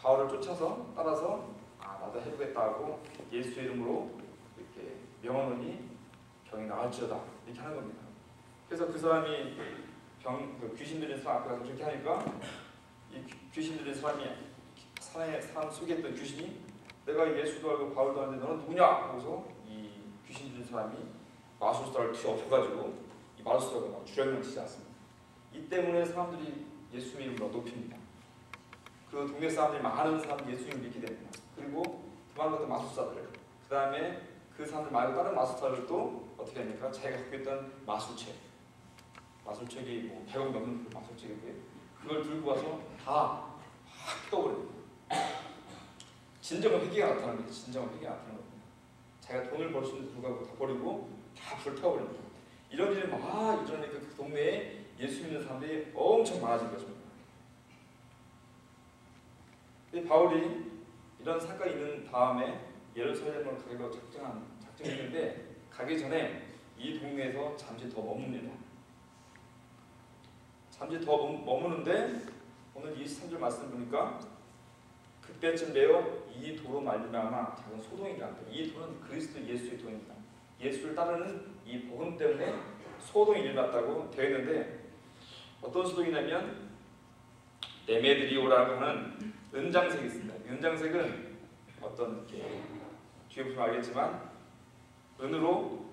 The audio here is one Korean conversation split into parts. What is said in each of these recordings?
바울을 쫓아서 따라서 나도 해보겠다 하고 예수 이름으로 이렇게 명하노니 병이 나을지어다 이렇게 하는 겁니다. 그래서 그 사람이 귀신 들린 사람 앞에 가서 그렇게 하니까 이 귀신 들린 사람이 사람 속에 있던 귀신이 내가 예수도 알고 바울도 아는데 너는 누구냐? 하고서 이 귀신 들린 사람이 마술사를 뒤엎어가지고 이 마술사가 막 주량을 치지 않습니다. 이 때문에 사람들이 예수 이름으로 높입니다. 그 동네 사람들이 많은 사람들이 예수님을 믿게 됩니다. 그리고 그만 같은 마술사들, 그 다음에 그 사람들 말고 다른 마술사들도 어떻게 합니까? 자기가 갖고 있던 마술책이 뭐 100억 넘는 그 마술책인데 그걸 들고 와서 다 확 펴버립니다. 진정한 회개가 나타나는 겁니다. 진정한 회개가 나타나는 겁니다. 자기가 돈을 벌 수 있는 불구하고 다 버리고 다 불태워버립니다. 이런 일이 막 일어나니까 그 동네에 예수 믿는 사람들이 엄청 많아진 것입니다. 바울이 이런 사건이 있는 다음에 예루살렘으로 가기로 작정했는데 가기 전에 이 동네에서 잠시 더 머뭅니다. 잠시 더 머무는데 오늘 23절 말씀 보니까 그때쯤 되어 이 도로 말미암아 작은 소동이 일어났다. 이 도는 그리스도 예수의 도입니다. 예수를 따르는 이 복음 때문에 소동이 일어났다고 되어 있는데 어떤 소동이냐면 데메드리오라고 하는 은장색이 있습니다. 은장색은 어떤 이렇게 뒤에 보시면 알겠지만 은으로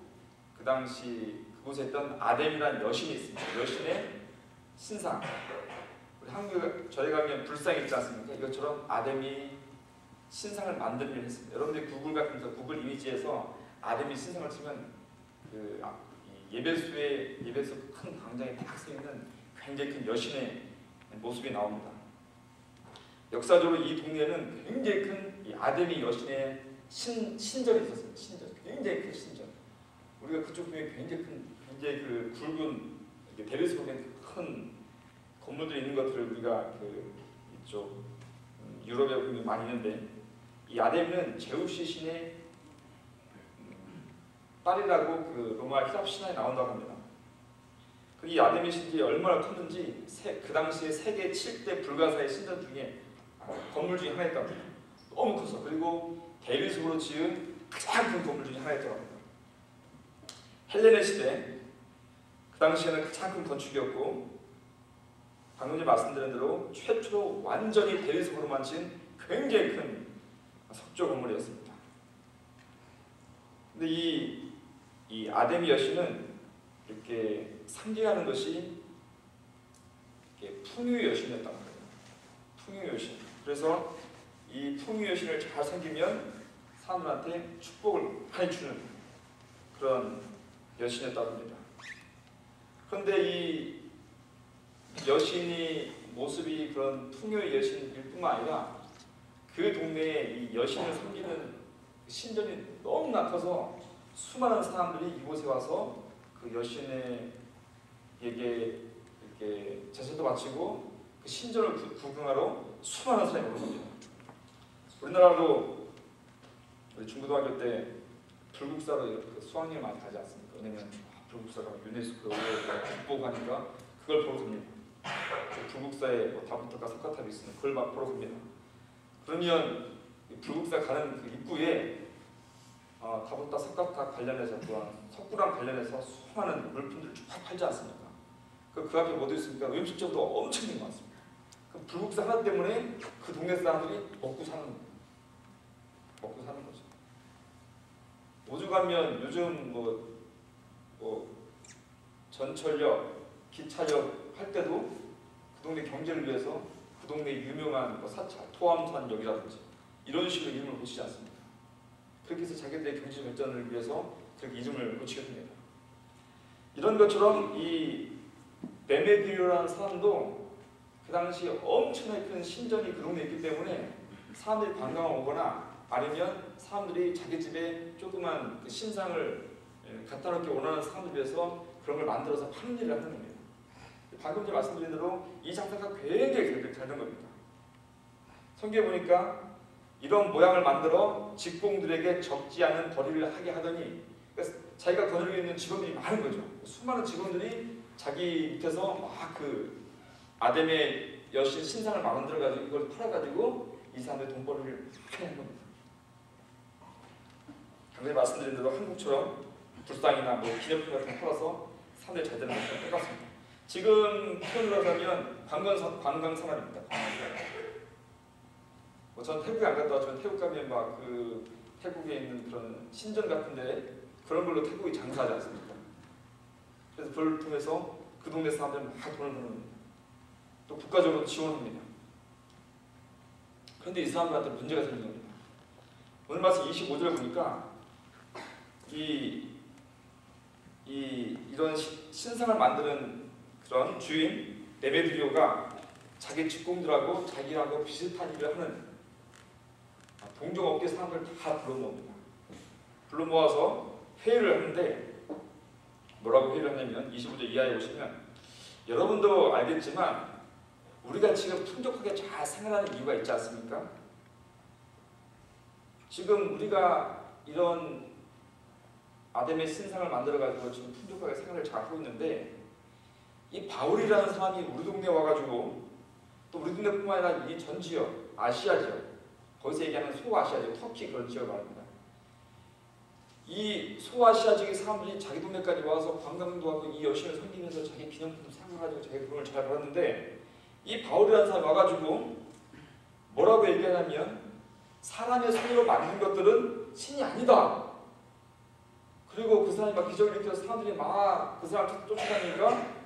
그 당시 그곳에 있던 아뎀이라는 여신이 있습니다. 여신의 신상. 우리 한국 저희가 하면 불상 있지 않습니까? 이것처럼 아뎀이 신상을 만드는 일을 했습니다. 여러분들이 구글 같은 데서 구글 이미지에서 아뎀이 신상을 치면 그 예배소 큰 광장에 딱 서 있는 굉장히 큰 여신의 모습이 나옵니다. 역사적으로 이 동네에는 굉장히 큰 이 아데미 여신의 신전이 있었어요. 신전, 굉장히 큰 신전. 우리가 그쪽 보면 굉장히 그 굵은 대리석에 큰 건물들이 있는 것들을 우리가 그 이쪽 유럽에 보면 많이 있는데 이 아데미는 제우스 신의 딸이라고 그 로마 힐랍 신화에 나온다고 합니다. 이 아데미 신전이 얼마나 컸는지 그 당시에 세계 7대 불가사의 신전 중에 건물 중에 하나였다고 합니다. 너무 컸어. 그리고 대리석으로 지은 가장 큰 건물 중에 하나였다고 합니다. 헬레네 시대 그 당시에는 가장 큰 건축이었고 방금 전에 말씀드린 대로 최초로 완전히 대리석으로만 지은 굉장히 큰 석조 건물이었습니다. 근데 이 아데미 여신은 이렇게 상징하는 것이 풍요 여신이었단 말이에요. 풍요 여신. 그래서 이 풍요 여신을 잘 섬기면 사람들한테 축복을 많이 주는 그런 여신이었다고 합니다. 그런데 이 여신이 모습이 그런 풍요의 여신일 뿐만 아니라 그 동네에 이 여신을 섬기는 신전이 너무 나타서 수많은 사람들이 이곳에 와서 그 여신에게 이렇게 제사도 바치고 그 신전을 구경하러 수많은 사람이 오는 겁니다. 우리나라도 우리 중고등학교 때 불국사로 수학여행 많이 가지 않습니까? 왜냐면 불국사가 유네스코에 국보고 하니까 그걸 보러 갑니다. 불국사에 뭐 다부터가 석가탑이 있으면 그걸 막 보러 갑니다. 그러면 불국사 가는 그 입구에 다부터 석가탑 관련해서 또한 석굴암 관련해서 수많은 물품들을 쫙 팔지 않습니까? 그 앞에 뭐도 있습니까? 음식점도 엄청 많습니다. 그 불국사 하나 때문에 그 동네 사람들이 먹고 사는 거죠. 오죽하면 요즘 뭐 전철역, 기차역 할 때도 그 동네 경제를 위해서 그 동네 유명한 사찰, 토암산역이라든지 이런 식으로 이름을 붙이지 않습니까? 그렇게 해서 자기들의 경제 발전을 위해서 그렇게 이름을 붙이게 됩니다. 이런 것처럼 이 데메드리오라는 사람도 그 당시 엄청나게 큰 신전이 그 동네에 있기 때문에 사람들이 관광을 오거나 아니면 사람들이 자기 집에 조그만 그 신상을 갖다 놓기 원하는 사람들 위해서 그런 걸 만들어서 파는 일을 하는 겁니다. 방금 전에 말씀드린 대로 이 장사가 굉장히 잘 된 겁니다. 성경에 보니까 이런 모양을 만들어 직공들에게 적지 않은 벌이를 하게 하더니 그러니까 자기가 거느리고 있는 직원들이 많은 거죠. 수많은 직원들이 자기 밑에서 막 그 아뎀의 여신 신상을 만들어가지고 이걸 팔아가지고 이 사람들의 돈벌이를 하는 겁니다. 당연히 말씀드린 대로 한국처럼 불상이나 뭐 기념품 같은 거 팔아서 사람들이 잘 되는 것을 빼갔습니다. 지금 표현을 하자면 관광 산업입니다. 뭐 전 태국에 안 갔다 왔지만 태국 가면 막 그 태국에 있는 그런 신전 같은데 그런 걸로 태국이 장사하지 않습니까? 그래서 그걸 통해서 그 동네 사람들은 막 돈을 버는 겁니다. 또 국가적으로 지원합니다. 그런데 이 사람들한테 문제가 생긴 겁니다. 오늘 말씀 25절을 보니까 이런 신상을 만드는 그런 주인 데메드리오가 자기 직공들하고 자기하고 비슷한 일을 하는 동종업계 사람들을 다 불러 모읍니다. 불러 모아서 회의를 하는데 뭐라고 회의를 하냐면 25절 이하에 보시면 여러분도 알겠지만 우리가 지금 풍족하게 잘 생활하는 이유가 있지 않습니까? 지금 우리가 이런 아담의 신상을 만들어가지고 지금 풍족하게 생활을 잘 하고 있는데 이 바울이라는 사람이 우리 동네에 와가지고 또 우리 동네뿐만 아니라 이 전 지역, 아시아 지역, 거기서 얘기하는 소아시아 지역, 터키 그런 지역을 말합니다. 이 소아시아 지역의 사람들이 자기 동네까지 와서 관광도 하고 이 여신을 섬기면서 자기 기념품도 사가지고 자기 돈을 잘 벌었는데 이 바울이라는 사람이 와가지고 뭐라고 얘기하냐면 사람의 손으로 만든 것들은 신이 아니다. 그리고 그 사람이 막 기적을 일으켜서 사람들이 막 그 사람을 쫓아다니니까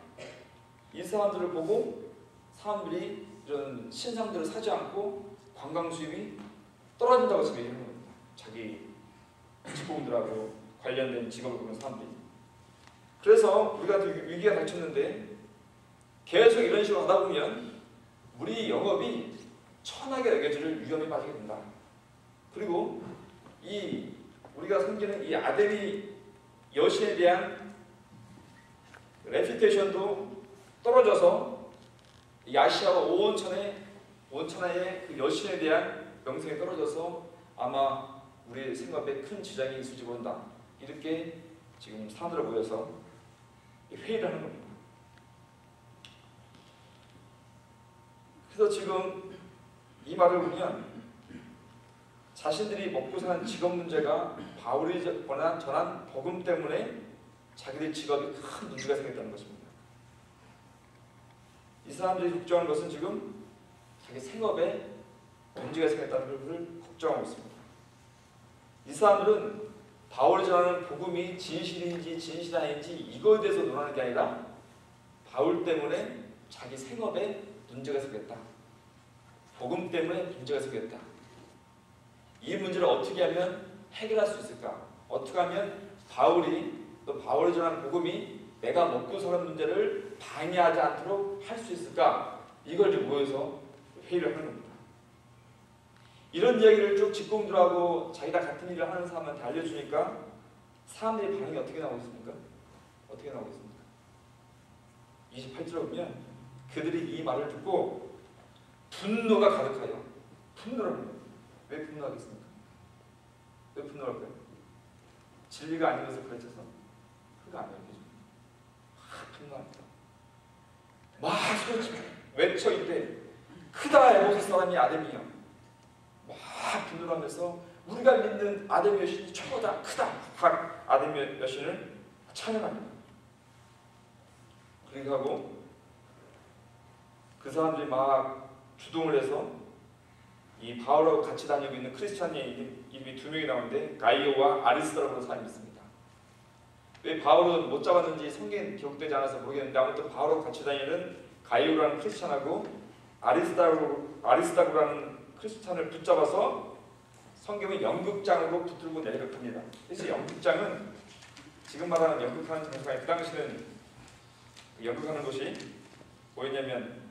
이 사람들을 보고 사람들이 이런 신상들을 사지 않고 관광 수입이 떨어진다고 지금 얘기하는 겁니다. 자기 직공들하고 관련된 직업을 보는 사람들이. 그래서 우리가 위기가 닥쳤는데 계속 이런 식으로 하다 보면 우리 영업이 천하게 여겨질 위험에 빠지게 된다. 그리고 우리가 섬기는 이 아데미 여신에 대한 레퓨테이션도 떨어져서 이 아시아와 온천하의 그 여신에 대한 명성이 떨어져서 아마 우리 생업에 큰 지장이 있을지 모른다. 이렇게 지금 사람들 모여서 회의를 하는 겁니다. 그래서 지금 이 말을 보면 자신들이 먹고 사는 직업 문제가 바울이 전한 복음 때문에 자기들 직업이 큰 문제가 생겼다는 것입니다. 이 사람들이 걱정하는 것은 지금 자기 생업에 문제가 생겼다는 것을 걱정하고 있습니다. 이 사람들은 바울이 전하는 복음이 진실인지 진실 아닌지 이거에 대해서 논하는 게 아니라 바울 때문에 자기 생업에 문제가 생겼다. 복음 때문에 문제가 생겼다. 이 문제를 어떻게 하면 해결할 수 있을까? 어떻게 하면 바울이 전하는 복음이 내가 먹고 사는 문제를 방해하지 않도록 할 수 있을까? 이걸 이제 모여서 회의를 하는 겁니다. 이런 이야기를 쭉 직공들하고 자기가 같은 일을 하는 사람한테 알려주니까 사람들의 반응이 어떻게 나오고 있습니까? 어떻게 나오고 있습니까? 28절에 보면 그들이 이 말을 듣고 분노가 가득하여 분노를 합니다. 왜 분노하겠습니까? 왜 분노할까요? 진리가 아닌 것을 가르쳐서 그거 안 알려줘. 분노합니다. 막 소리치고 외쳐 이때 크다 에보스 사람이 아담이여. 막 분노를 하면서 우리가 믿는 아담 여신이 최고다 크다 아담 여신을 찬양합니다. 그렇게 하고 그 사람들이 막 주동을 해서 이 바울하고 같이 다니고 있는 크리스찬의 이름이 두 명이 나오는데 가이오와 아리스다라고 하는 사람이 있습니다. 왜 바울은 못 잡았는지 성경에 기록되지 않아서 모르겠는데 아무튼 바울하고 같이 다니는 가이오라는 크리스찬하고 아리스다고라는 크리스찬을 붙잡아서 성경은 연극장으로 붙들고 내려갑니다. 그래서 연극장은 지금 말하는 연극하는 장소가 그 당시는 연극하는 곳이 뭐였냐면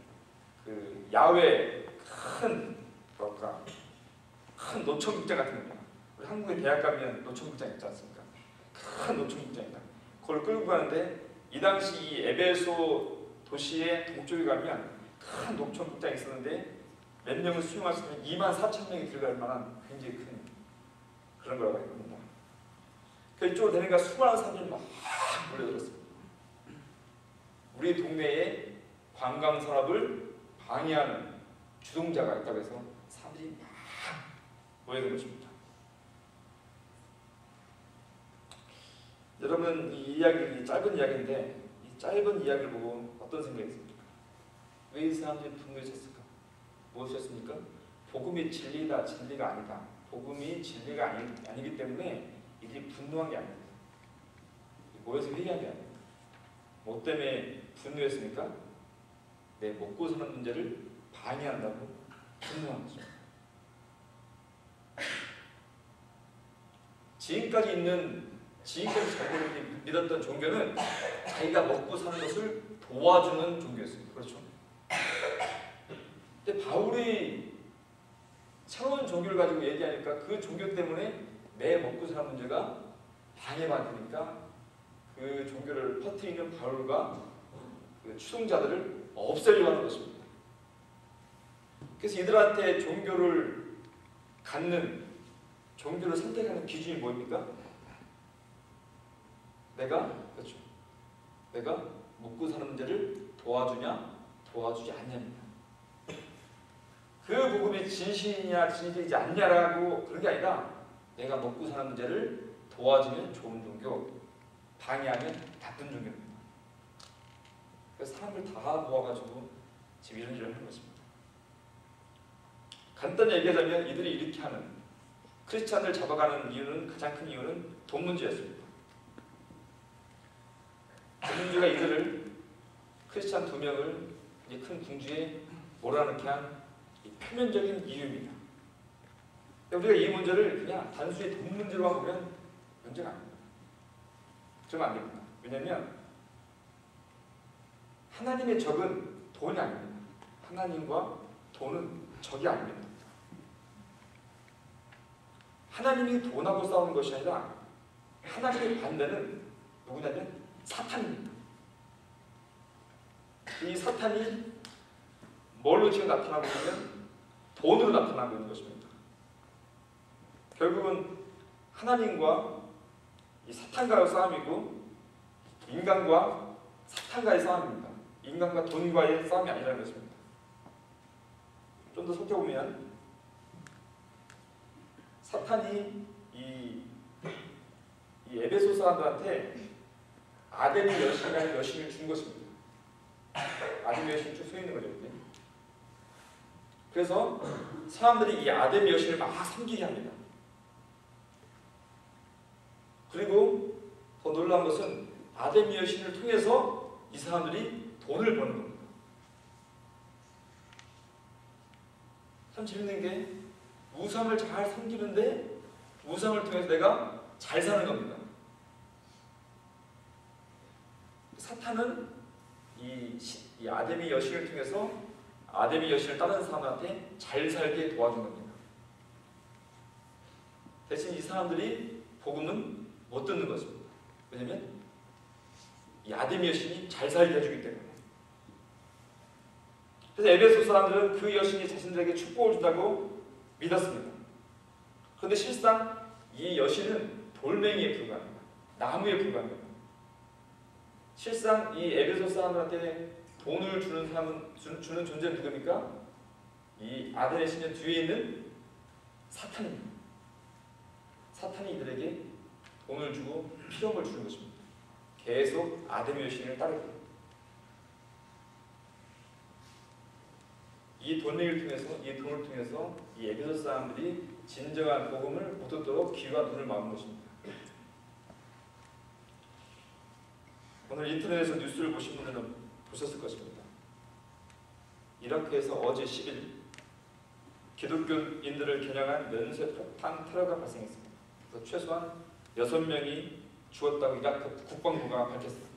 그 야외 큰 노천극장 같은 겁니다. 우리 한국에 대학 가면 노천극장 있지 않습니까? 큰 노천극장이다. 그걸 끌고 가는데 이 당시 이 에베소 도시의 동쪽에 가면 큰 노천극장이 있었는데 몇 명을 수용할 수 있는 24,000명이 들어갈 만한 굉장히 큰 그런 거라고 합니다. 그 이쪽으로 되니까 수많은 사람들이 막 몰려들었습니다. 우리 동네의 관광 산업을 방해하는 주동자가 있다고 해서 사람들이 막 모여든 것입니다. 여러분, 이 이야기, 짧은 이야기인데 이 짧은 이야기를 보고 어떤 생각이 있습니까? 왜 이 사람들이 분노에 찼을까? 무엇이었습니까? 복음이 진리다, 진리가 아니다. 복음이 진리가 아니기 때문에 이들이 분노한 게 아닙니다. 모여서 회의한 게 아닙니다. 뭐 때문에 분노했습니까? 내 먹고 사는 문제를 방해한다고 분노한 거죠. 지금까지 자기를 믿었던 종교는 자기가 먹고 사는 것을 도와주는 종교였습니다. 그렇죠? 근데 바울이 새로운 종교를 가지고 얘기하니까 그 종교 때문에 내 먹고 사는 문제가 방해받으니까 그 종교를 퍼뜨리는 바울과 그 추종자들을 없애려고 하는 것입니다. 그래서 이들한테 종교를 갖는, 종교를 선택하는 기준이 뭡니까? 그렇죠. 내가 먹고 사는 문제를 도와주냐, 도와주지 않냐입니다. 그 복음이 진실이냐, 진실이지 않냐라고 그런 게 아니라 내가 먹고 사는 문제를 도와주면 좋은 종교, 방해하면 나쁜 종교입니다. 그래서 사람들 다 모아가지고 지금 이런 일을 하는 것입니다. 간단히 얘기하자면 이들이 이렇게 하는, 크리스찬을 잡아가는 이유는, 가장 큰 이유는 돈 문제였습니다. 돈 문제가 이들을, 크리스찬 2명을 큰 궁지에 몰아넣게 한 표면적인 이유입니다. 우리가 이 문제를 그냥 단순히 돈 문제로만 보면 문제가 아닙니다. 그러면 안 됩니다. 왜냐하면 하나님의 적은 돈이 아닙니다. 하나님과 돈은 적이 아닙니다. 하나님이 돈하고 싸우는 것이 아니라 하나님의 반대는 누구냐면 사탄입니다. 이 사탄이 뭘로 지금 나타나고 있냐면 돈으로 나타나고 있는 것입니다. 결국은 하나님과 이 사탄과의 싸움이고 인간과 사탄과의 싸움입니다. 인간과 돈과의 싸움이 아니라는 것입니다. 좀 더 살펴보면 사탄이 이 에베소 사람들한테 아덴의 여신이라는 여신을 준 것입니다. 아덴의 여신이 쭉 서 있는 거죠. 이렇게. 그래서 사람들이 이 아덴 여신을 막 섬기게 합니다. 그리고 더 놀라운 것은 아덴 여신을 통해서 이 사람들이 돈을 버는 겁니다. 참 재밌는 게 우상을 잘 섬기는데 우상을 통해서 내가 잘 사는 겁니다. 사탄은 이 아데미 여신을 통해서 아데미 여신을 따르는 사람한테 잘 살게 도와준 겁니다. 대신 이 사람들이 복음은 못 듣는 것입니다. 왜냐하면 이 아데미 여신이 잘 살게 해주기 때문에. 그래서 에베소 사람들은 그 여신이 자신들에게 축복을 준다고 믿었습니다. 그런데 실상 이 여신은 돌멩이에 불과합니다. 나무에 불과합니다. 실상 이 에베소 사람들한테 돈을 주는 사람은 주는 존재는 누굽니까? 이 아덴의 신전 뒤에 있는 사탄입니다. 사탄이 이들에게 돈을 주고 필요한 걸 주는 것입니다. 계속 아덴의 신을 따르게. 이 돈을 통해서 이 에베소 사람들이 진정한 복음을 못 듣도록 귀와 눈을 막은 것입니다. 오늘 인터넷에서 뉴스를 보신 분들은 보셨을 것입니다. 이라크에서 어제 10일 기독교인들을 겨냥한 면세 폭탄 테러가 발생했습니다. 그래서 최소한 6명이 죽었다고 이라크 국방부가 밝혔습니다.